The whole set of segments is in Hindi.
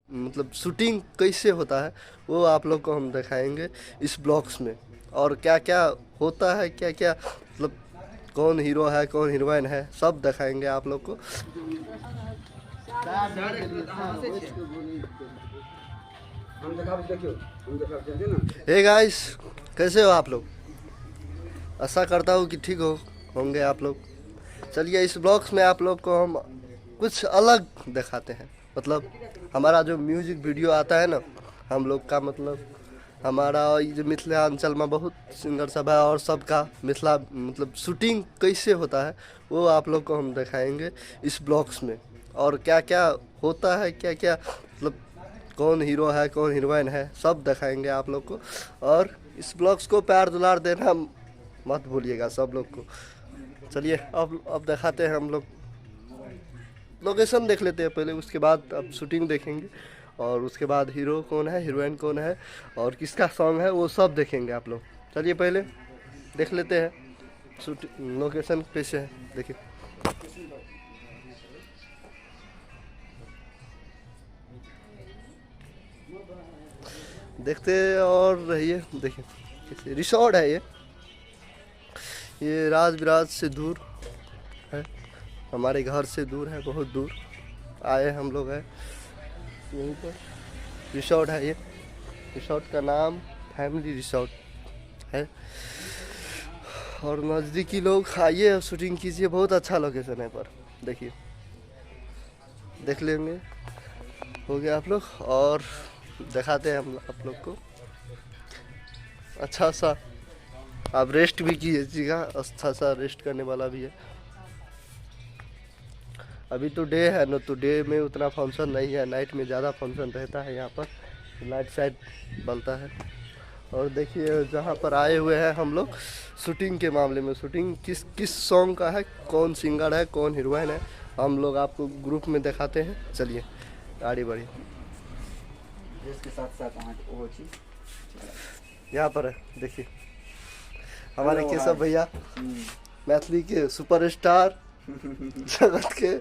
मतलब शूटिंग कैसे होता है वो आप लोग को हम दिखाएंगे इस ब्लॉग्स में। और क्या क्या होता है, क्या क्या मतलब कौन हीरो है कौन हीरोइन है सब दिखाएंगे आप लोग को। हे गाइस, कैसे हो आप लोग? आशा करता हूँ कि ठीक होंगे आप लोग। चलिए इस ब्लॉग्स में आप लोग को हम कुछ अलग दिखाते हैं। मतलब हमारा जो म्यूजिक वीडियो आता है ना, हम लोग का मतलब हमारा ये जो मिथिलांचल में बहुत सिंगर सब है और सबका मिथिला मतलब शूटिंग कैसे होता है वो आप लोग को हम दिखाएंगे इस ब्लॉग्स में। और क्या क्या होता है, क्या क्या मतलब कौन हीरो है कौन हीरोइन है सब दिखाएंगे आप लोग को। और इस ब्लॉग्स को प्यार दुलार देना मत भूलिएगा सब लोग को। चलिए अब दिखाते हैं हम लोग। लोकेशन देख लेते हैं पहले, उसके बाद अब शूटिंग देखेंगे और उसके बाद हीरो कौन है हीरोइन कौन है और किसका सॉन्ग है वो सब देखेंगे आप लोग। चलिए पहले देख लेते हैं शूटिंग लोकेशन कैसे है, देखिए। देखते और रहिए। देखिए कैसे रिसोर्ट है ये राज विराज से दूर है, हमारे घर से दूर है, बहुत दूर आए हम लोग हैं। यहीं पर रिसोर्ट है ये, रिसोर्ट का नाम फैमिली रिसोर्ट है। और नज़दीकी लोग आइए और शूटिंग कीजिए, बहुत अच्छा लोकेशन है। पर देखिए देख लेंगे, हो गया आप लोग। और दिखाते हैं हम आप लोग को अच्छा सा। आप रेस्ट भी कीजिएगा, अच्छा सा रेस्ट करने वाला भी है। अभी तो डे है ना, तो डे में उतना फंक्शन नहीं है, नाइट में ज़्यादा फंक्शन रहता है यहाँ पर, लाइट साइड बनता है। और देखिए जहाँ पर आए हुए हैं हम लोग शूटिंग के मामले में, शूटिंग किस किस सॉन्ग का है, कौन सिंगर है कौन हीरोइन है, हम लोग आपको ग्रुप में दिखाते हैं। चलिए आगे बढ़िए। इसके साथ साथ वो चीज़ यहाँ पर है देखिए हमारे केशव भैया, मैथिली के सुपरस्टार जगत के।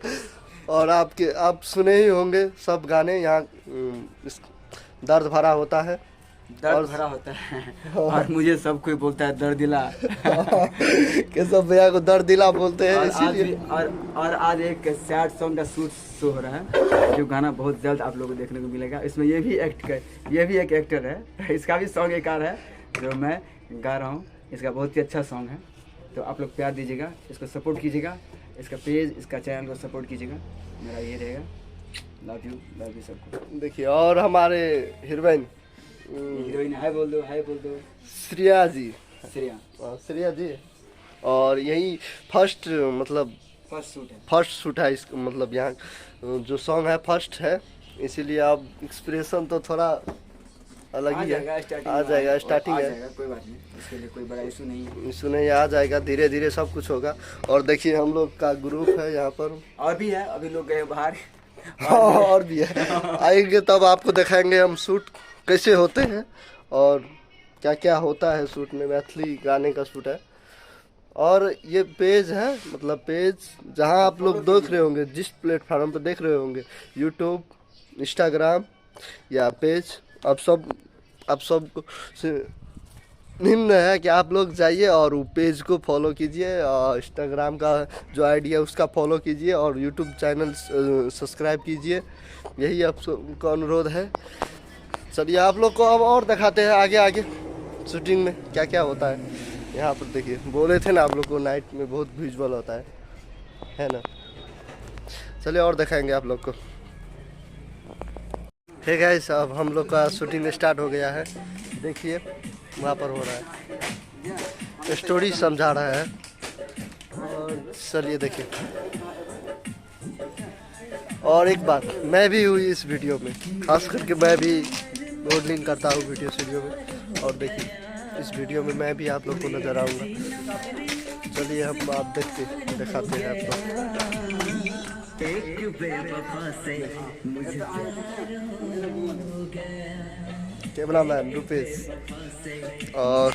और आपके आप सुने ही होंगे सब गाने यहाँ। इस दर्द भरा होता है, दर्द भरा होता है और मुझे सब कोई बोलता है दर्द दिला। केशव भैया को दर्द दिला बोलते हैं इसीलिए। और आज एक सैड सॉन्ग का शो हो रहा है, जो गाना बहुत जल्द आप लोगों को देखने को मिलेगा। इसमें ये भी एक एक्टर है, इसका भी सॉन्ग एक है जो मैं गा रहा हूँ। इसका बहुत ही अच्छा सॉन्ग है, तो आप लोग प्यार दीजिएगा, इसको सपोर्ट कीजिएगा, इसका पेज इसका चैनल को सपोर्ट कीजिएगा। मेरा ये रहेगा। लव यू सबको। देखिए और हमारे हीरोइन हीरोइन हाय बोल दो श्रेया जी, श्रेया जी। और यही फर्स्ट मतलब फर्स्ट शूट है इस मतलब यहाँ जो सॉन्ग है फर्स्ट है, इसीलिए अब एक्सप्रेशन तो थोड़ा अलग ही है। आ जाएगा स्टार्टिंग है, कोई बात नहीं, इसके लिए कोई बड़ा इशू नहीं है। इशू नहीं, आ जाएगा धीरे धीरे सब कुछ होगा। और देखिए हम लोग का ग्रुप है यहाँ पर, और भी है, अभी लोग गए बाहर। और भी है, आएंगे तब आपको दिखाएंगे हम शूट कैसे होते हैं और क्या क्या होता है शूट में। मैथिली गाने का शूट है। और ये पेज है, मतलब पेज जहाँ आप लोग देख रहे होंगे, जिस प्लेटफार्म पर देख रहे होंगे, यूट्यूब, इंस्टाग्राम या पेज, आप सब से निम्न है कि आप लोग जाइए और वो पेज को फॉलो कीजिए, और इंस्टाग्राम का जो आईडी है उसका फॉलो कीजिए और यूट्यूब चैनल सब्सक्राइब कीजिए। यही आप सबका अनुरोध है। चलिए आप लोग को अब और दिखाते हैं आगे आगे शूटिंग में क्या क्या होता है। यहाँ पर देखिए, बोले थे ना आप लोग को नाइट में बहुत विजुअल होता है ना। चलिए और दिखाएंगे आप लोग को। ठीक है, अब हम लोग का शूटिंग स्टार्ट हो गया है। देखिए वहाँ पर हो रहा है, स्टोरी समझा रहा है। और चलिए देखिए, और एक बात, मैं भी हुई इस वीडियो में, खास करके मैं भी मॉडलिंग करता हूँ वीडियो में। और देखिए इस वीडियो में मैं भी आप लोग को नज़र आऊँगा। चलिए हम आप दिखाते हैं आपको। कैमरा मैन रुपेश और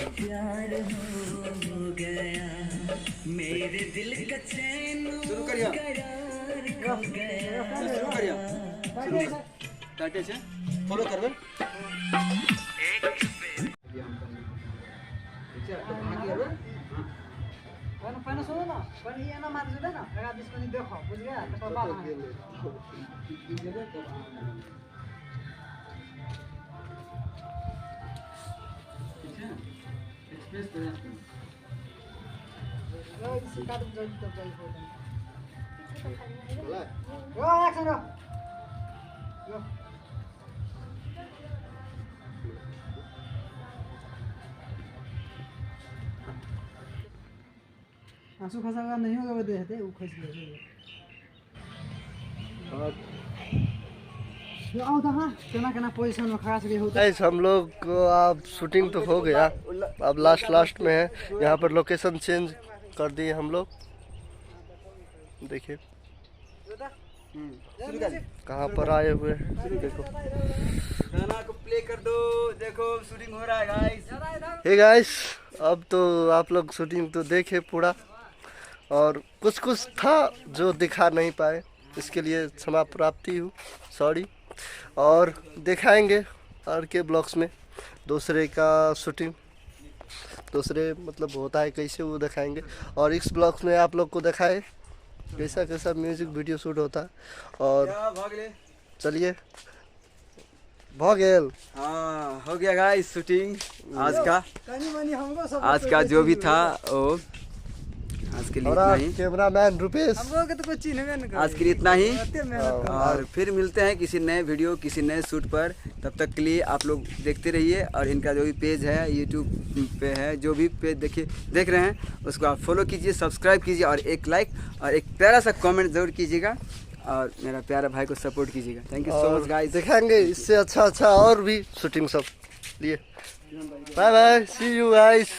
शुरू करिए। काटे छे फॉलो करबे पहले सुनो ना पहले ये ना मार दे ना अगर इसको नहीं देखो बुझ गया तो बात है एक्सप्रेस प्रयास कर यो इसी काट जल्दी तो जल्दी हो बोला यो एक्शन यो यो आंसू खसा का नहीं होगा वो देते वो खस गए यो आओ तो हां केना पोजीशन में खड़ा से होता गाइस हम लोग को अब शूटिंग तो हो गया, अब लास्ट में है। यहाँ पर लोकेशन चेंज कर दिए हम लोग, देखिए कहाँ पर आए हुए हैं। देखो गाना को प्ले कर दो, देखो शूटिंग हो रहा है गाइस। हे गाइस, अब तो आप लोग शूटिंग तो देखे पूरा, और कुछ था जो दिखा नहीं पाए, इसके लिए क्षमा प्राप्ति हूँ, सॉरी। और दिखाएंगे और के ब्लॉग्स में दूसरे का शूटिंग, दूसरे मतलब होता है कैसे, वो दिखाएंगे। और इस ब्लॉग्स में आप लोग को दिखाए कैसा कैसा म्यूजिक वीडियो शूट होता है। और चलिए भोगेल हाँ हो गया गाइस शूटिंग आज का जो भी था वो आज के लिए इतना ही। कैमरामैन रुपेश, हम लोग तो कुछ चिन्ह नहीं आज के लिए इतना ही, और फिर मिलते हैं किसी नए वीडियो किसी नए शूट पर। तब तक के लिए आप लोग देखते रहिए, और इनका जो भी पेज है यूट्यूब पे है, जो भी पेज देख रहे हैं उसको आप फॉलो कीजिए, सब्सक्राइब कीजिए, और एक लाइक और एक प्यारा सा कमेंट जरूर कीजिएगा, और मेरा प्यारा भाई को सपोर्ट कीजिएगा। Thank you so much guys. दिखाएंगे इससे अच्छा और भी शूटिंग सब लिए। Bye bye, see you guys.